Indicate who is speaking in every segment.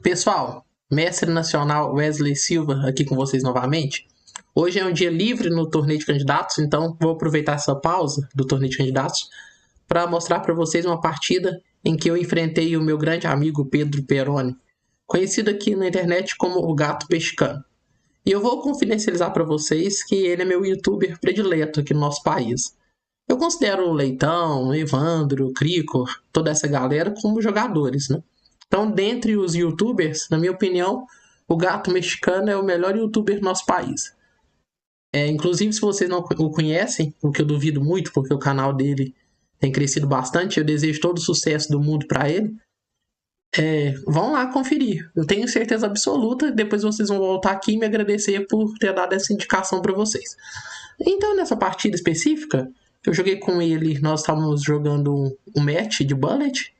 Speaker 1: Pessoal, mestre nacional Wesley Silva aqui com vocês novamente. Hoje é um dia livre no torneio de candidatos, então vou aproveitar essa pausa do torneio de candidatos para mostrar para vocês uma partida em que eu enfrentei o meu grande amigo Pedro Peroni, conhecido aqui na internet como o Gato Mexicano. E eu vou confidencializar para vocês que ele é meu youtuber predileto aqui no nosso país. Eu considero o Leitão, Evandro, Crico, toda essa galera como jogadores, né? Então, dentre os youtubers, na minha opinião, o Gato Mexicano é o melhor youtuber do nosso país. Inclusive, se vocês não o conhecem, o que eu duvido muito, porque o canal dele tem crescido bastante, eu desejo todo o sucesso do mundo para ele. Vão lá conferir. Eu tenho certeza absoluta, depois vocês vão voltar aqui e me agradecer por ter dado essa indicação para vocês. Então, nessa partida específica, eu joguei com ele, nós estávamos jogando um match de bullet.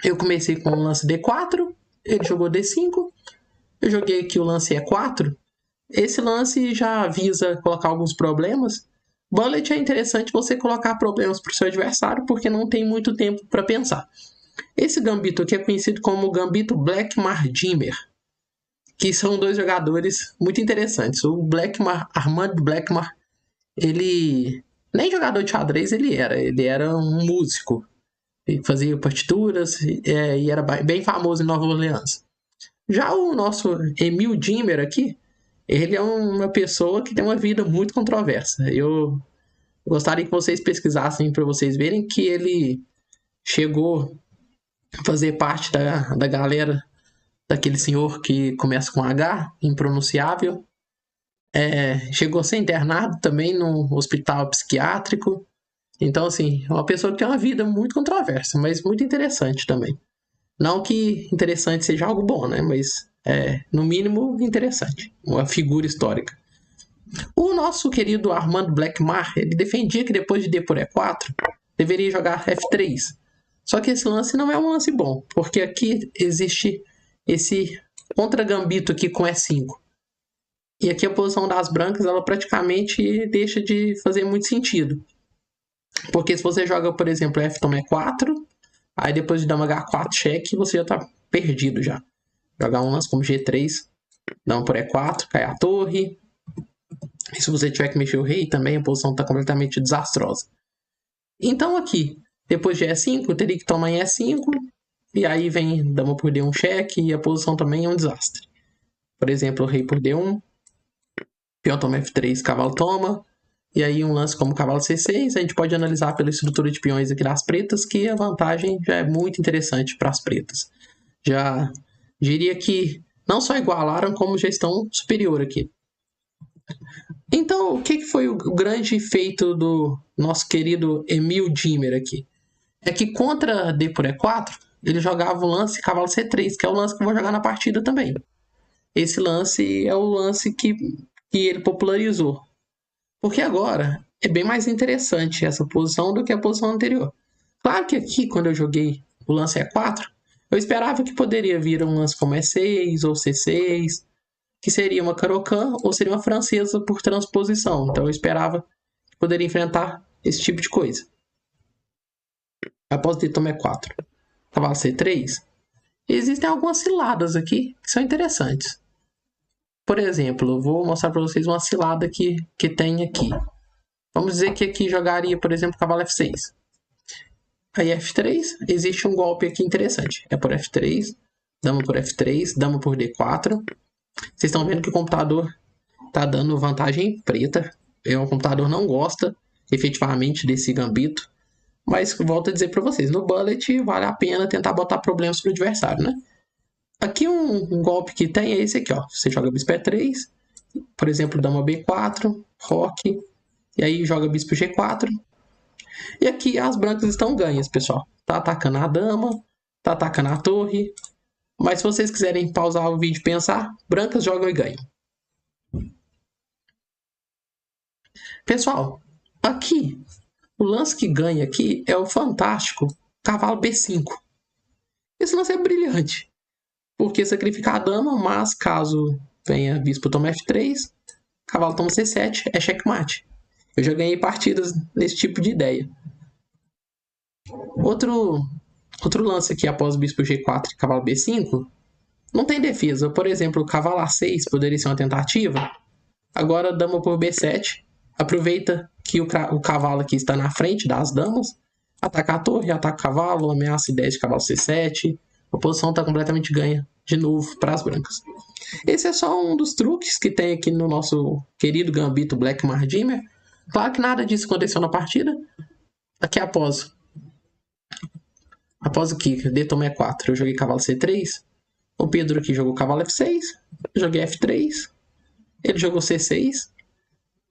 Speaker 1: Eu comecei com o lance D4, ele jogou D5, eu joguei aqui o lance E4. Esse lance já visa colocar alguns problemas. Bullet é interessante você colocar problemas para o seu adversário, porque não tem muito tempo para pensar. Esse gambito aqui é conhecido como gambito Blackmar-Dimmer, que são dois jogadores muito interessantes. O Armand Blackmar, ele nem jogador de xadrez ele era um músico. Ele fazia partituras e era bem famoso em Nova Orleans. Já o nosso Emil Dimmer aqui, ele é uma pessoa que tem uma vida muito controversa. Eu gostaria que vocês pesquisassem para vocês verem que ele chegou a fazer parte da galera daquele senhor que começa com H, impronunciável. Chegou a ser internado também num hospital psiquiátrico. Então, assim, é uma pessoa que tem uma vida muito controversa, mas muito interessante também. Não que interessante seja algo bom, né? Mas no mínimo interessante. Uma figura histórica. O nosso querido Armand Blackmar, ele defendia que depois de D por E4, deveria jogar F3. Só que esse lance não é um lance bom, porque aqui existe esse contra-gambito aqui com E5. E aqui a posição das brancas, ela praticamente deixa de fazer muito sentido. Porque se você joga, por exemplo, F toma E4, aí depois de dama H4 cheque, você já tá perdido já. Jogar um lance como G3, dama por E4, cai a torre. E se você tiver que mexer o rei também, a posição tá completamente desastrosa. Então aqui, depois de E5, eu teria que tomar em E5, e aí vem dama por D1 cheque, e a posição também é um desastre. Por exemplo, rei por D1, peão toma F3, cavalo toma, e aí um lance como cavalo C6, a gente pode analisar pela estrutura de peões aqui das pretas, que a vantagem já é muito interessante para as pretas. Já diria que não só igualaram, como já estão superior aqui. Então, o que foi o grande feito do nosso querido Emil Dimmer aqui? É que contra D por E4, ele jogava o lance cavalo C3, que é o lance que eu vou jogar na partida também. Esse lance é o lance que ele popularizou. Porque agora é bem mais interessante essa posição do que a posição anterior. Claro que aqui, quando eu joguei o lance E4, eu esperava que poderia vir um lance como E6 ou C6, que seria uma Caro-Kann ou seria uma francesa por transposição. Então eu esperava que poderia enfrentar esse tipo de coisa. Após D toma E4, cavalo C3, existem algumas ciladas aqui que são interessantes. Por exemplo, eu vou mostrar para vocês uma cilada que tem aqui. Vamos dizer que aqui jogaria, por exemplo, cavalo F6. Aí F3, existe um golpe aqui interessante. É por F3, dama por F3, dama por D4. Vocês estão vendo que o computador está dando vantagem preta. O computador não gosta efetivamente desse gambito. Mas volto a dizer para vocês, no bullet vale a pena tentar botar problemas para o adversário, né? Aqui um golpe que tem é esse aqui, ó. Você joga bispo E3, por exemplo, dama B4, roque, e aí joga bispo G4. E aqui as brancas estão ganhas, pessoal. Tá atacando a dama, tá atacando a torre. Mas se vocês quiserem pausar o vídeo e pensar, brancas jogam e ganham. Pessoal, aqui, o lance que ganha aqui é o fantástico cavalo B5. Esse lance é brilhante, porque sacrifica a dama, mas caso venha bispo toma F3, cavalo toma C7, é checkmate. Eu já ganhei partidas nesse tipo de ideia. Outro lance aqui após bispo G4 e cavalo B5 não tem defesa. Por exemplo, o cavalo A6 poderia ser uma tentativa. Agora, dama por B7. Aproveita que o cavalo aqui está na frente das damas. Ataca a torre, ataca o cavalo, ameaça ideia de cavalo C7. A posição está completamente ganha de novo para as brancas. Esse é só um dos truques que tem aqui no nosso querido gambito Black Mardimmer. Claro que nada disso aconteceu na partida. Aqui após o kicker, D toma E4, eu joguei cavalo C3. O Pedro aqui jogou cavalo F6. Eu joguei F3. Ele jogou C6.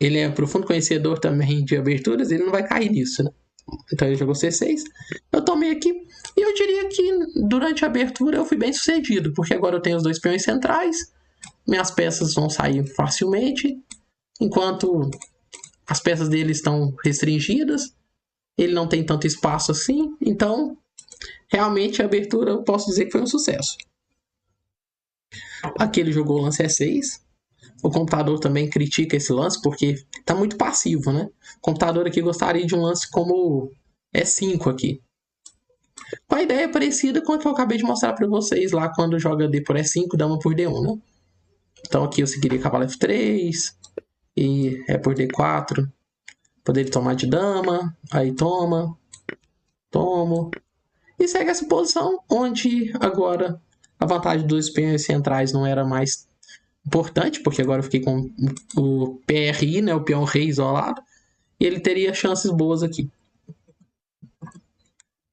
Speaker 1: Ele é profundo conhecedor também de aberturas. Ele não vai cair nisso, né? Então ele jogou C6. Eu tomei aqui. E eu diria que durante a abertura eu fui bem sucedido. Porque agora eu tenho os dois peões centrais. Minhas peças vão sair facilmente. Enquanto as peças dele estão restringidas. Ele não tem tanto espaço assim. Então, realmente a abertura eu posso dizer que foi um sucesso. Aqui ele jogou o lance E6. O computador também critica esse lance porque está muito passivo, né? O computador aqui gostaria de um lance como E5 aqui. Com a ideia parecida com a que eu acabei de mostrar para vocês lá quando joga D por E5, dama por D1, né? Então aqui eu seguiria cavalo F3 e é por D4. Poderia tomar de dama, aí toma, tomo. E segue essa posição, onde agora a vantagem dos peões centrais não era mais importante, porque agora eu fiquei com o PRI, né, o peão rei isolado, e ele teria chances boas aqui.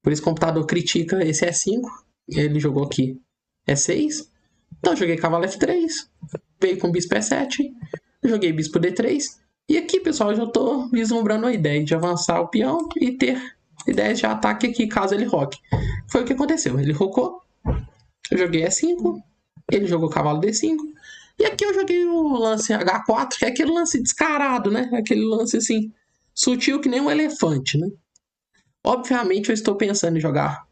Speaker 1: Por isso o computador critica esse E5, ele jogou aqui E6, então eu joguei cavalo F3, veio com bispo E7, joguei bispo D3, e aqui, pessoal, eu já estou vislumbrando a ideia de avançar o peão e ter ideias de ataque aqui, caso ele roque. Foi o que aconteceu. Ele rocou, eu joguei E5, ele jogou cavalo D5, e aqui eu joguei o lance H4, que é aquele lance descarado, né? Aquele lance, assim, sutil que nem um elefante, né? Obviamente, eu estou pensando em jogar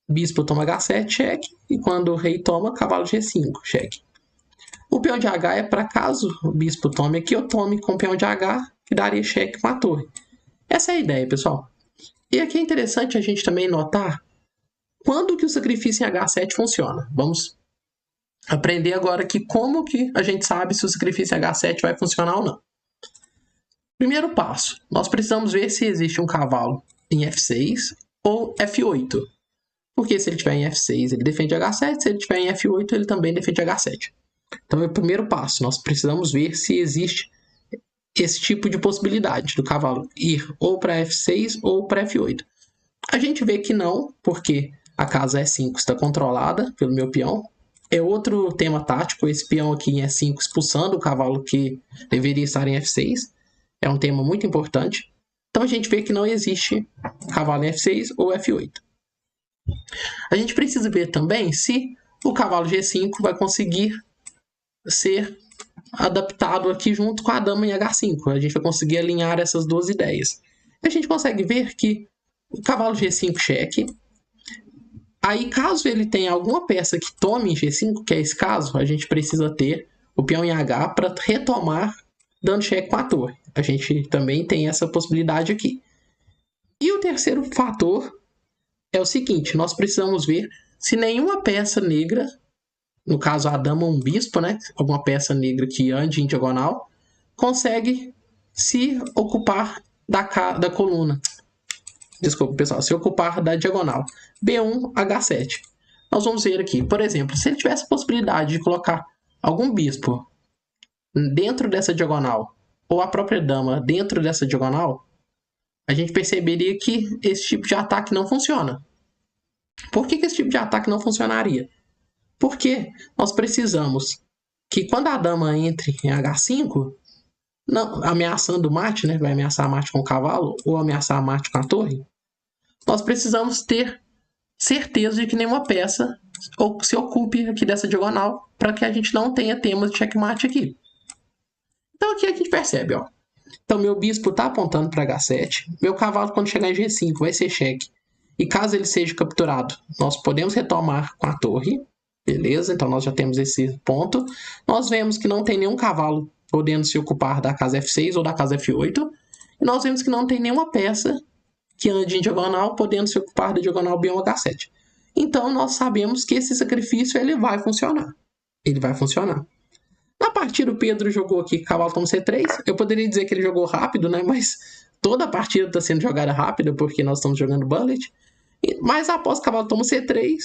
Speaker 1: bispo toma H7, cheque, e quando o rei toma, cavalo G5, cheque. O peão de H é para caso o bispo tome aqui, eu tome com o peão de H, que daria cheque com a torre. Essa é a ideia, pessoal. E aqui é interessante a gente também notar quando que o sacrifício em H7 funciona. Vamos aprender agora aqui como que a gente sabe se o sacrifício em H7 vai funcionar ou não. Primeiro passo, nós precisamos ver se existe um cavalo em F6 ou F8. Porque se ele estiver em F6, ele defende H7, se ele estiver em F8, ele também defende H7. Então, é o primeiro passo. Nós precisamos ver se existe esse tipo de possibilidade do cavalo ir ou para F6 ou para F8. A gente vê que não, porque a casa E5 está controlada pelo meu peão. É outro tema tático, esse peão aqui em E5 expulsando o cavalo que deveria estar em F6. É um tema muito importante. Então, a gente vê que não existe cavalo em F6 ou F8. A gente precisa ver também se o cavalo G5 vai conseguir ser adaptado aqui junto com a dama em H5. A gente vai conseguir alinhar essas duas ideias. A gente consegue ver que o cavalo G5 cheque. Aí, caso ele tenha alguma peça que tome em G5, que é esse caso, a gente precisa ter o peão em H para retomar dando cheque com a torre. A gente também tem essa possibilidade aqui. E o terceiro fator é o seguinte, nós precisamos ver se nenhuma peça negra, no caso a dama ou um bispo, né, alguma peça negra que ande em diagonal, consegue se ocupar da coluna. Desculpa, pessoal, se ocupar da diagonal. B1, H7. Nós vamos ver aqui, por exemplo, se ele tivesse a possibilidade de colocar algum bispo dentro dessa diagonal, ou a própria dama dentro dessa diagonal, a gente perceberia que esse tipo de ataque não funciona. Por que esse tipo de ataque não funcionaria? Porque nós precisamos que quando a dama entre em H5, não, ameaçando o mate, né, vai ameaçar mate com o cavalo ou ameaçar mate com a torre, nós precisamos ter certeza de que nenhuma peça se ocupe aqui dessa diagonal para que a gente não tenha temas de checkmate aqui. Então aqui a gente percebe, ó. Então meu bispo está apontando para H7, meu cavalo quando chegar em G5 vai ser cheque. E caso ele seja capturado, nós podemos retomar com a torre, beleza? Então nós já temos esse ponto. Nós vemos que não tem nenhum cavalo podendo se ocupar da casa F6 ou da casa F8. E nós vemos que não tem nenhuma peça que ande em diagonal podendo se ocupar da diagonal B1 H7. Então nós sabemos que esse sacrifício ele vai funcionar. ele vai funcionar. Na partida, o Pedro jogou aqui cavalo toma C3. Eu poderia dizer que ele jogou rápido, né? Mas toda a partida está sendo jogada rápida, porque nós estamos jogando bullet. Mas após cavalo toma C3,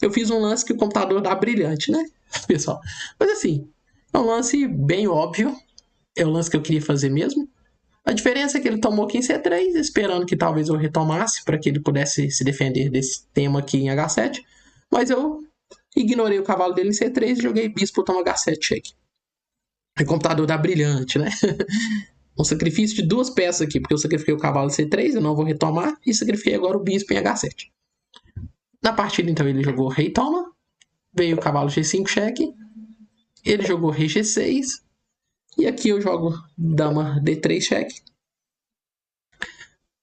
Speaker 1: eu fiz um lance que o computador dá brilhante, né, pessoal? Mas assim, é um lance bem óbvio. É o lance que eu queria fazer mesmo. A diferença é que ele tomou aqui em C3, esperando que talvez eu retomasse para que ele pudesse se defender desse tema aqui em H7. Mas eu ignorei o cavalo dele em C3 e joguei bispo toma H7 cheque. O computador dá brilhante, né? Um sacrifício de 2 peças aqui, porque eu sacrifiquei o cavalo em C3, eu não vou retomar, e sacrifiquei agora o bispo em H7. Na partida, então, ele jogou rei toma, veio o cavalo G5 cheque, ele jogou rei G6, e aqui eu jogo dama D3 cheque.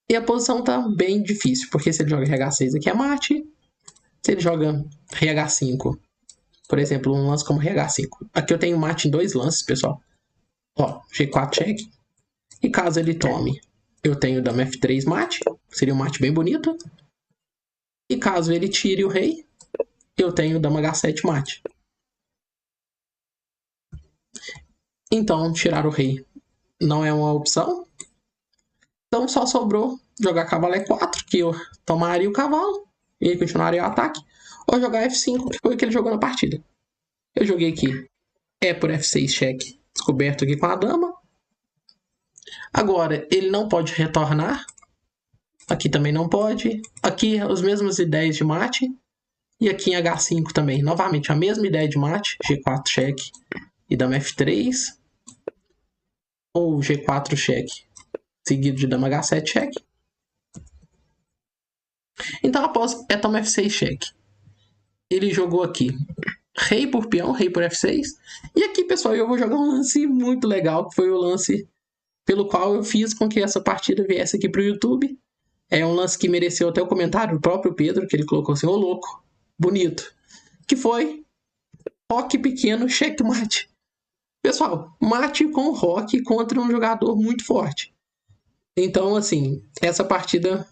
Speaker 1: E a posição tá bem difícil, porque se ele joga rei H6 aqui é mate, se ele joga rei H5, por exemplo, um lance como rei H5. Aqui eu tenho mate em 2 lances, pessoal. Ó, G4 cheque. E caso ele tome, eu tenho dama F3 mate, seria um mate bem bonito. E caso ele tire o rei, eu tenho dama H7 mate. Então, tirar o rei não é uma opção. Então, só sobrou jogar cavalo E4, que eu tomaria o cavalo e ele continuaria o ataque. Ou jogar F5, que foi o que ele jogou na partida. Eu joguei aqui E por F6 cheque, descoberto aqui com a dama. Agora, ele não pode retornar. Aqui também não pode. Aqui, as mesmas ideias de mate. E aqui em H5 também. Novamente, a mesma ideia de mate. G4 cheque e dama F3. Ou G4 cheque, seguido de dama H7 cheque. Então, após toma F6 cheque, ele jogou aqui rei por peão, rei por F6. E aqui, pessoal, eu vou jogar um lance muito legal, que foi o lance pelo qual eu fiz com que essa partida viesse aqui para o YouTube. É um lance que mereceu até o comentário do próprio Pedro, que ele colocou assim, ô louco, bonito. Que foi roque pequeno, checkmate. Pessoal, mate com roque contra um jogador muito forte. Então, assim, essa partida,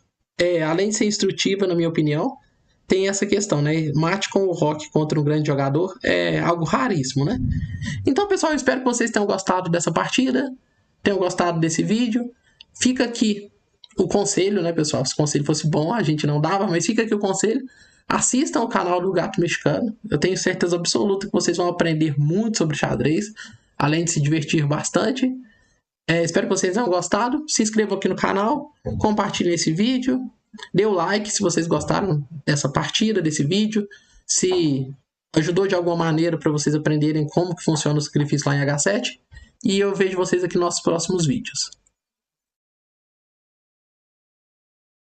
Speaker 1: além de ser instrutiva, na minha opinião, tem essa questão, né? Mate com o roque contra um grande jogador é algo raríssimo, né? Então, pessoal, eu espero que vocês tenham gostado dessa partida, tenham gostado desse vídeo. Fica aqui o conselho, né, pessoal? Se o conselho fosse bom, a gente não dava, mas fica aqui o conselho. Assistam o canal do Gato Mexicano. Eu tenho certeza absoluta que vocês vão aprender muito sobre xadrez, além de se divertir bastante. Espero que vocês tenham gostado. Se inscrevam aqui no canal, compartilhem esse vídeo, dê o like se vocês gostaram dessa partida, desse vídeo. Se ajudou de alguma maneira para vocês aprenderem como que funciona o sacrifício lá em H7. E eu vejo vocês aqui nos nossos próximos vídeos.